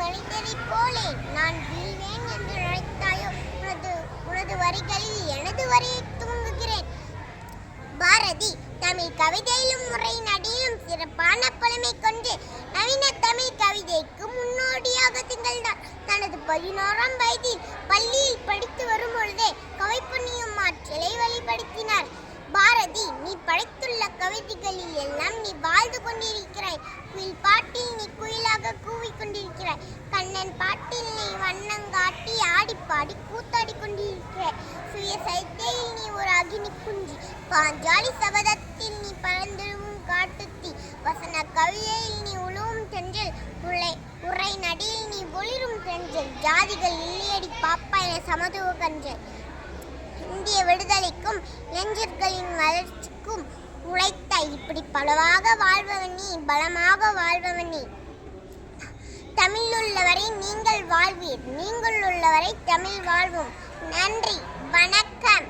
மனிதரைப் போலே நான் வீழ்வேன் என்று நினைத்தாயோ? உனது வரிகளில் எனது வரியை தூங்குகிறேன். பாரதி தமிழ் கவிதையிலும் உரை நடையிலும் சிறப்பான புலமை கொண்டு நவீன தமிழ் கவிதைக்கு முன்னோடியாக திகழ்ந்தார். தனது 11ஆம் வயதில் பள்ளியில் படித்து வரும் பொழுதே கவிப்புண்ணியம் ஆற்றலை வெளிப்படுத்தினார். பாரதி, நீ படைத்துள்ள கவிதைகளில் எல்லாம் நீ வாழ்ந்து கொண்டிருக்கிறாய். குயில் பாட்டில் நீ குயிலாக கூவிக்கொண்டிருக்கிறாய். கண்ணன் பாட்டில் நீ வண்ணங்காட்டி ஆடிப்பாடி கூத்தாடி கொண்டிருக்கிறாய். சுயசரிதையில் நீ ஒரு அகினி குஞ்சு. பாஞ்சாலி சபதத்தில் நீ பறந்திடும் காட்டுத்தீ. வசன கவிதையில் நீ உழுவும் தென்றல். உரை நடையில் நீ ஒளிரும் தென்றல். ஜாதிகள் இல்லையடி பாப்பா என சமத்துவ கன்றல். இந்திய விடுதலைக்கும் இளைஞர்களின் வளர்ச்சிக்கும் உழைத்த இப்படி பலவாக வாழ்பவன் நீ, பலமாக வாழ்பவன் நீ. தமிழ் உள்ளவரை நீங்கள் வாழ்வீர், நீங்கள் உள்ளவரை தமிழ் வாழ்வோம். நன்றி, வணக்கம்.